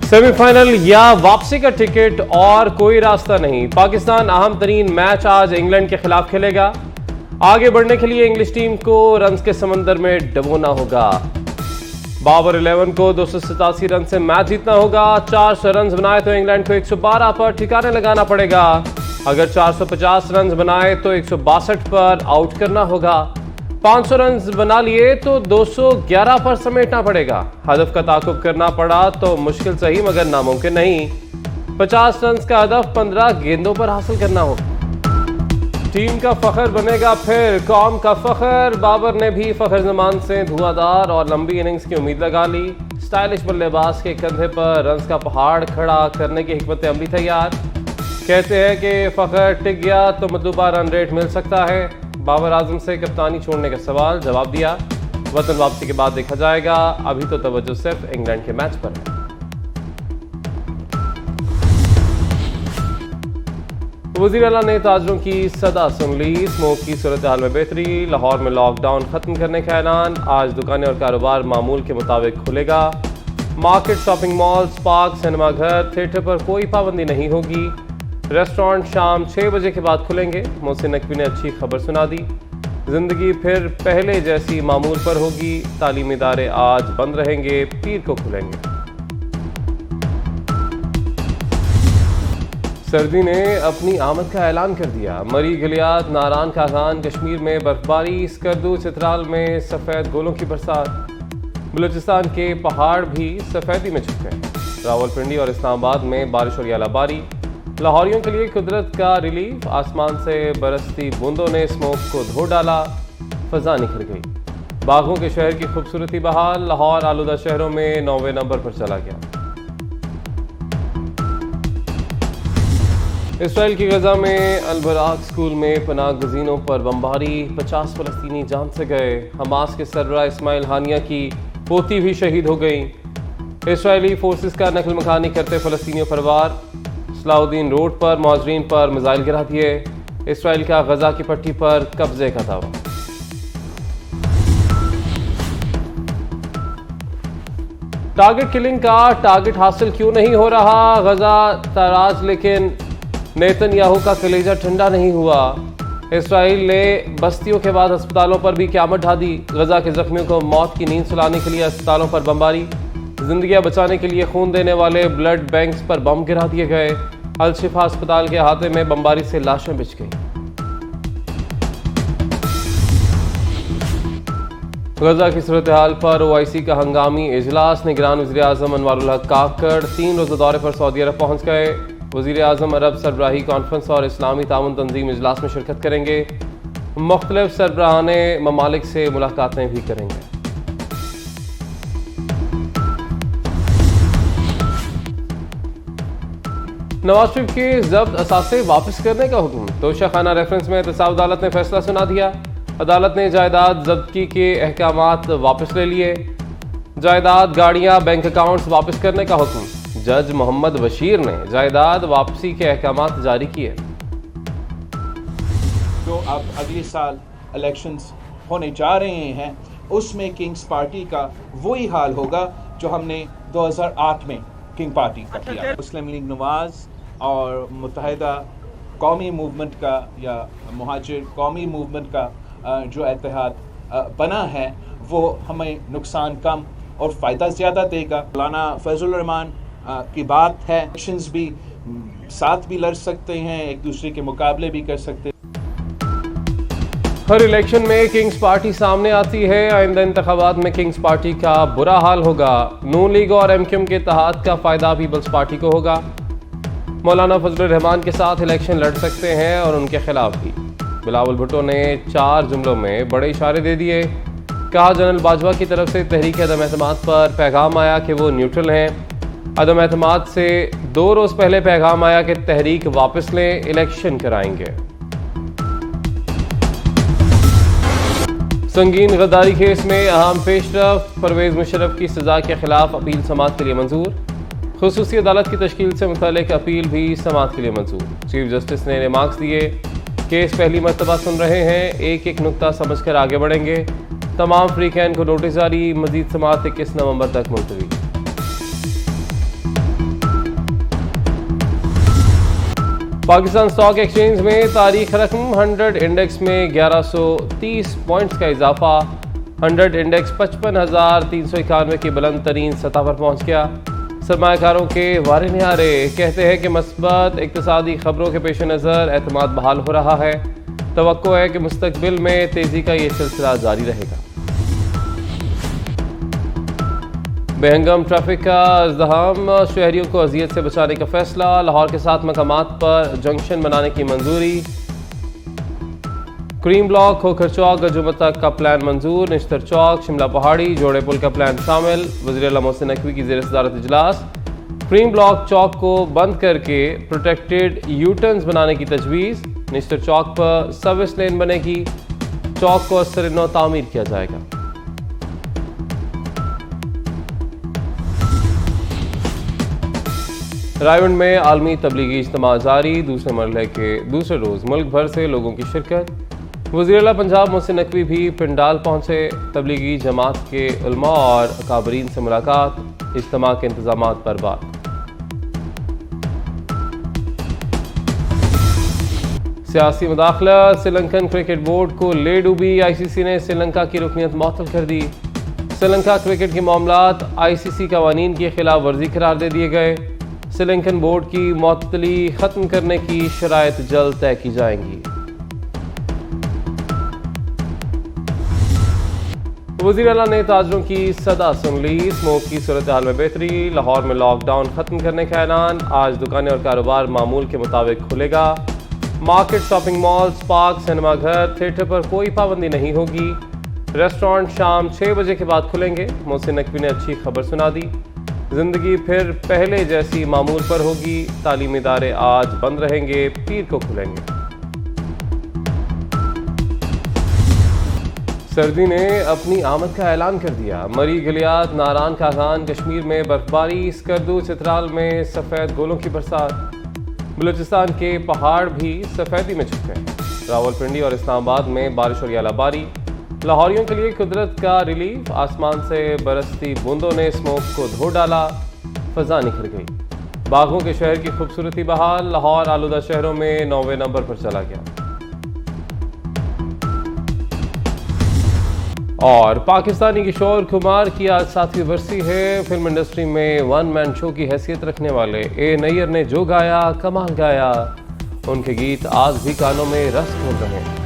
Semifinal या वापसी का टिकट और कोई रास्ता नहीं। पाकिस्तान अहम तरीन मैच आज इंग्लैंड के खिलाफ खेलेगा। आगे बढ़ने के लिए इंग्लिश टीम को रन्स के समंदर में डबोना होगा। बाबर 11 को 287 रन से मैच जीतना होगा। 400 रन बनाए तो इंग्लैंड को 112 पर ठिकाने लगाना पड़ेगा। अगर 450 रन बनाए तो 162 पर आउट करना होगा। 500 रन बना लिए तो 211 पर समेटना पड़ेगा। हदफ का ताकुब करना पड़ा तो मुश्किल सही मगर नामुमकिन नहीं। 50 रन का हदफ 15 गेंदों पर हासिल करना होगा। टीम का फख्र बनेगा फिर कौम का फख्र। बाबर ने भी फख्र जमान से धुआंधार और लंबी इनिंग्स की उम्मीद लगा ली। स्टाइलिश बल्लेबाज के कंधे पर रन्स का पहाड़ खड़ा करने की हिकमत अमली तैयार। कहते हैं कि फख्र टिक गया तो मतलूबा रन रेट मिल सकता है। बाबर आजम से कप्तानी छोड़ने का सवाल जवाब दिया। वतन वापसी के बाद देखा जाएगा, अभी तो तवज्जो सिर्फ इंग्लैंड के मैच पर है। वज़ीर आला ने ताजरों की सदा सुन ली। स्मोक की सूरत हाल में बेहतरी। लाहौर में लॉकडाउन खत्म करने का ऐलान। आज दुकानें और कारोबार मामूल के मुताबिक खुलेगा। Market, shopping malls, park, cinema घर, थिएटर पर कोई पाबंदी नहीं होगी। रेस्टोरेंट शाम 6 बजे के बाद खुलेंगे। मोहसिन नकवी ने अच्छी खबर सुना दी। जिंदगी फिर पहले जैसी मामूल पर होगी। तालीमी इदारे आज बंद रहेंगे, पीर को खुलेंगे। सर्दी ने अपनी आमद का ऐलान कर दिया। मरी, गिलियाद, नारान, कागान, कश्मीर में बर्फबारी। स्कर्दू, चित्राल में सफ़ेद गोलों की बरसात। बलूचिस्तान के पहाड़ भी सफ़ेदी में छुप गए। रावलपिंडी और इस्लामाबाद में बारिश और यालाबारी। लाहौरियों के लिए कुदरत का रिलीफ। आसमान से बरसती बूंदों ने स्मोक को धो डाला। फजा निखर गई। बागों के शहर की खूबसूरती बहाल। लाहौर आलूदा शहरों में 9वें नंबर पर चला गया। इसराइल की गजा में अल-बराक स्कूल में पनाह गज़ीनों पर बमबारी। 50 फ़लस्तीनी जान से गए। हमास के सरबराह इस्माइल हानिया की पोती भी शहीद हो गई। इसराइली फोर्सेस का नकल मकानी करते फ़लस्तीनियों पर वार। सलाहुद्दीन रोड पर मुहाजिरीन पर मिसाइल गिरा दिए। इसराइल का गजा की पट्टी पर कब्जे का दावा। टारगेट किलिंग का टारगेट हासिल क्यों नहीं हो रहा? गजा ताराज लेकिन नेतन्याहू का कलेजा ठंडा नहीं हुआ। इसराइल ने बस्तियों के बाद अस्पतालों पर भी क़यामत ढा दी। गजा के जख्मियों को मौत की नींद सुलाने के लिए अस्पतालों पर बमबारी। जिंदगियां बचाने के लिए खून देने वाले ब्लड बैंक्स पर बम गिरा दिए गए। अल शिफा अस्पताल के अहाते में बमबारी से लाशें बिछ गईं। गजा की सूरत हाल पर OIC का हंगामी इजलास। निगरान वज़ीर आज़म अनवारुल हक काकड़ 3 रोज़ा दौरे पर सऊदी अरब पहुंच गए। वज़ीर आज़म अरब सरबराही कॉन्फ्रेंस और इस्लामी ताउन तंजीम इजलास में शिरकत करेंगे। मुख्तलिफ सरबराहाने ममालिक से मुलाकातें भी करेंगे। नवाज शरीफ के जब्त असासे वापस करने का हुक्म। तोशाखाना रेफरेंस में एहतसाब अदालत ने फैसला सुना दिया। अदालत ने जायदाद जब्ती के अहकामात वापस ले लिए। जायदाद, गाड़ियां, बैंक अकाउंट्स वापस करने का हुक्म। जज मोहम्मद बशीर ने जायदाद वापसी के अहकामात जारी किए। जो अब अगले साल इलेक्शंस होने जा रहे हैं उसमें किंग्स पार्टी का वही हाल होगा जो हमने 2008 में किंग पार्टी का किया। मुस्लिम लीग नवाज और मुत्तहिदा कौमी मूवमेंट का या मुहाजिर कौमी मूवमेंट का जो इत्तेहाद बना है वो हमें नुकसान कम और फ़ायदा ज़्यादा देगा। मौलाना फैज़ुल रहमान की बात है, इलेक्शंस भी साथ भी लड़ सकते हैं, एक दूसरे के मुकाबले भी कर सकते हैं। हर इलेक्शन में किंग्स पार्टी सामने आती है। आइंदा इंतखाबात में किंग्स पार्टी का बुरा हाल होगा। नून लीग और MQM के इत्तेहाद का फायदा पीपल्स पार्टी को होगा। मौलाना फजल रहमान के साथ इलेक्शन लड़ सकते हैं और उनके खिलाफ भी। बिलावल भुट्टो ने 4 जुमलों में बड़े इशारे दे दिए। कहा जनरल बाजवा की तरफ से तहरीक अदम एतमाद पर पैगाम आया कि वो न्यूट्रल हैं। अदम एतमाद से 2 रोज़ पहले पैगाम आया कि तहरीक वापस लें, इलेक्शन कराएंगे। संगीन गद्दारी केस में अहम पेशरफ। परवेज मुशर्रफ की सजा के खिलाफ अपील समाअत के लिए मंजूर। खुसूसी अदालत की तश्कील से मुतालिक अपील भी समाअत के लिए मंजूर। चीफ जस्टिस ने रिमार्क्स दिए। केस पहली मरतबा सुन रहे हैं, एक एक नुक्ता समझ कर आगे बढ़ेंगे। तमाम फ्रीकैन को नोटिस जारी। मजीद समाअत 21 नवंबर तक मुलतवी। पाकिस्तान स्टॉक एक्सचेंज में तारीख रकम 100 इंडेक्स में 1130 पॉइंट्स का इजाफा। 100 इंडेक्स 55,391 की बुलंद तरीन सतह पर पहुंच गया। सरमायाकारों के वारे निहारे कहते हैं कि मस्बत इक्तिसादी खबरों के पेश नज़र एतमाद बहाल हो रहा है। तवक्को है कि मुस्तकबिल में तेजी का ये सिलसिला जारी रहेगा। बेहंगम ट्रैफिक का इज़्दिहाम, शहरियों को अजियत से बचाने का फैसला। लाहौर के 7 मकामात पर जंक्शन बनाने की मंजूरी। क्रीम ब्लॉक, खोखर चौक, गजुमत का प्लान मंजूर। निश्तर चौक, शिमला पहाड़ी, जोड़े पुल का प्लान शामिल। वज़ीर आला मोहसिन नकवी की ज़ेर सदारत इजलास। क्रीम ब्लॉक चौक को बंद करके प्रोटेक्टेड यू टर्न्स बनाने की तजवीज़। निश्तर चौक पर सर्विस लेन बनेगी। चौक को असर नौ तामीर किया जाएगा। रायवंड में आलमी तबलीगी इज्तिमा जारी। दूसरे मरहले के दूसरे रोज़ मुल्क भर से लोगों की शिरकत। वज़ीर आला पंजाब मोहसिन नकवी भी पिंडाल पहुंचे। तबलीगी जमात के उलमा और अकाबरीन से मुलाकात। इज्तिमा के इंतजामात पर बात। सियासी मुदाखलत, श्रीलंकन क्रिकेट बोर्ड को ले डूबी। ICC ने श्रीलंका की रुकनीत मुअत्तल कर दी। श्रीलंका क्रिकेट के मामलात ICC कवानीन की खिलाफ वर्जी करार दे दिए गए। श्रीलंकन बोर्ड की मुअत्तली खत्म करने की शराइत जल्द तय की जाएंगी। वज़ीर आला ने ताजरों की सदा सुन ली। स्मोक की सूरत हाल में बेहतरी। लाहौर में लॉकडाउन खत्म करने का ऐलान। आज दुकानें और कारोबार मामूल के मुताबिक खुलेगा। Market, shopping malls, park, cinema घर, थिएटर पर कोई पाबंदी नहीं होगी। रेस्टोरेंट शाम 6 बजे के बाद खुलेंगे। मोहसिन नकवी ने अच्छी खबर सुना दी। जिंदगी फिर पहले जैसी मामूल पर होगी। तालीमी इदारे आज बंद रहेंगे, पीर को खुलेंगे। सर्दी ने अपनी आमद का ऐलान कर दिया। मरी, गलियात, नारान, कागान, कश्मीर में बर्फबारी। स्कर्दू, चित्राल में सफ़ेद गोलों की बरसात। बलूचिस्तान के पहाड़ भी सफ़ेदी में छुप गए। रावलपिंडी और इस्लामाबाद में बारिश और यालाबारी। लाहौरियों के लिए कुदरत का रिलीफ। आसमान से बरसती बूंदों ने स्मोक को धो डाला। फजा निखर गई। बागों के शहर की खूबसूरती बहाल। लाहौर आलूदा शहरों में 9वें नंबर पर चला गया। और पाकिस्तानी किशोर कुमार की आज 7वीं बरसी है। फिल्म इंडस्ट्री में वन मैन शो की हैसियत रखने वाले ए नैयर ने जो गाया, कमाल गाया। उनके गीत आज भी कानों में रस घोल रहे हैं।